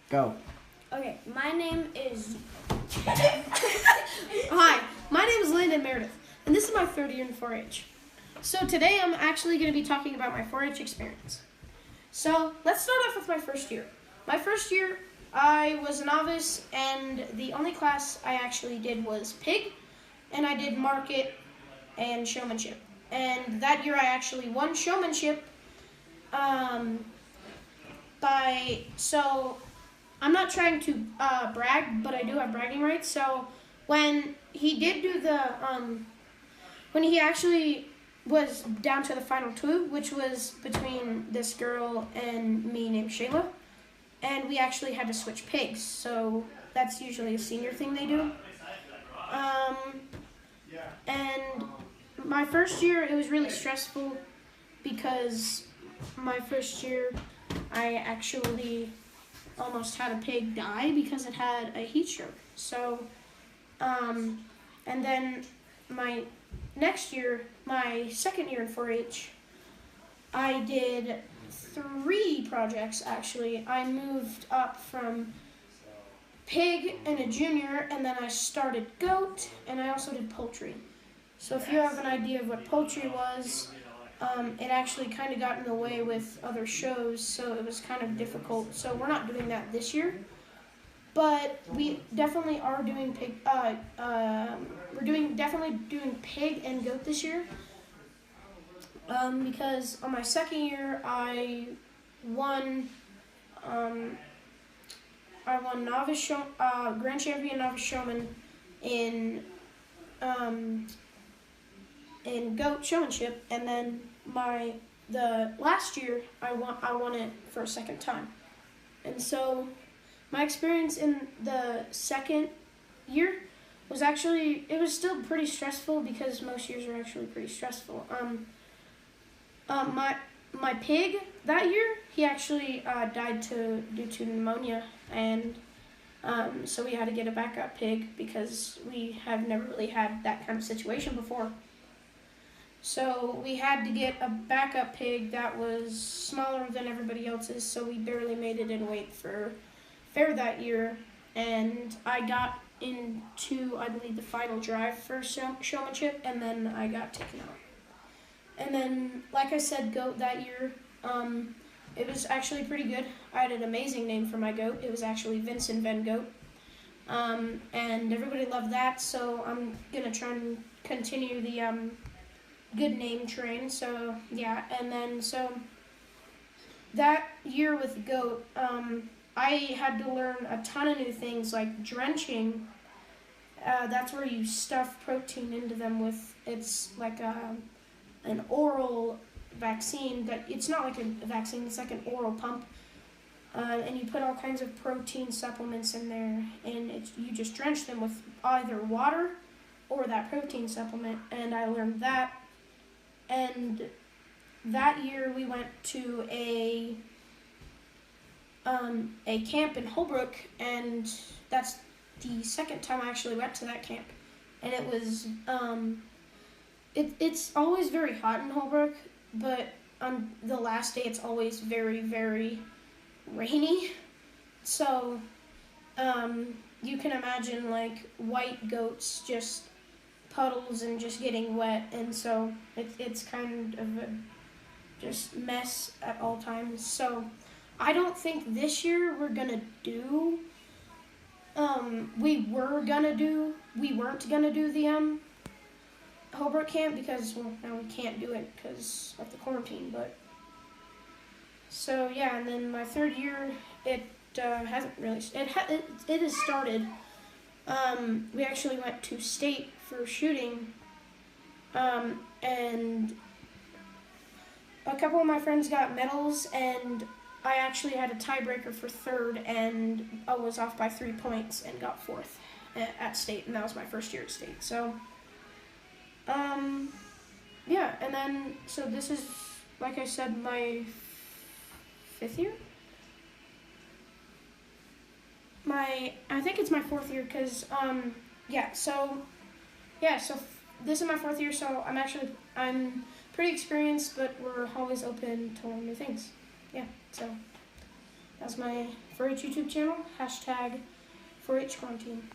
Go. Okay, my name is... Hi, my name is Landon Meredith, and this is my third year in 4-H. So today I'm actually going to be talking about my 4-H experience. So let's start off with my first year. My first year, I was a novice, and the only class I actually did was pig, and I did market and showmanship. And that year I actually won showmanship. So I'm not trying to brag, but I do have bragging rights. So when he did do when he actually was down to the final two, which was between this girl and me named Shayla, and we actually had to switch pigs. So that's usually a senior thing they do. And my first year, it was really stressful because my first year, I actually almost had a pig die because it had a heat stroke. So, and then my next year, my second year in 4-H, I did 3 projects actually. I moved up from pig and a junior, and then I started goat, and I also did poultry. So if you have an idea of what poultry was, it actually kind of got in the way with other shows, so it was kind of difficult. So we're not doing that this year, but we definitely are doing pig. Definitely doing pig and goat this year, because on my second year I won. I won grand champion novice showman in goat showmanship, and then the last year I won it for a second time. And so my experience in the second year was actually, it was still pretty stressful because most years are actually pretty stressful. My pig that year, he actually died due to pneumonia, and so we had to get a backup pig because we have never really had that kind of situation before. So we had to get a backup pig that was smaller than everybody else's, so we barely made it in weight for fair that year. And I got into, I believe, the final drive for showmanship, and then I got taken out. And then, like I said, goat that year, it was actually pretty good. I had an amazing name for my goat. It was actually Vincent Van Goat. And everybody loved that, so I'm going to try and continue the good name train. So yeah, and then so that year with goat, I had to learn a ton of new things like drenching. That's where you stuff protein into them with, it's like an oral vaccine. That it's not like a vaccine, it's like an oral pump, and you put all kinds of protein supplements in there, and you just drench them with either water or that protein supplement. And I learned that. And that year we went to a camp in Holbrook, and that's the second time I actually went to that camp. And it was it's always very hot in Holbrook, but on the last day it's always very, very rainy. So you can imagine like white goats just puddles and just getting wet, and so it's kind of a just mess at all times. So I don't think this year we're gonna do we weren't gonna do the Holbrook camp because, well, now we can't do it because of the quarantine. But so yeah, and then my third year, it hasn't really it has started. We actually went to state for shooting, and a couple of my friends got medals, and I actually had a tiebreaker for third, and I was off by 3 points and got fourth at state, and that was my first year at state. So, yeah, and then, so this is, like I said, my 5th year? I think it's my 4th year, because, so this is my 4th year, so I'm pretty experienced, but we're always open to learn new things. Yeah, so that's That's my 4-H YouTube channel. #4H quarantine.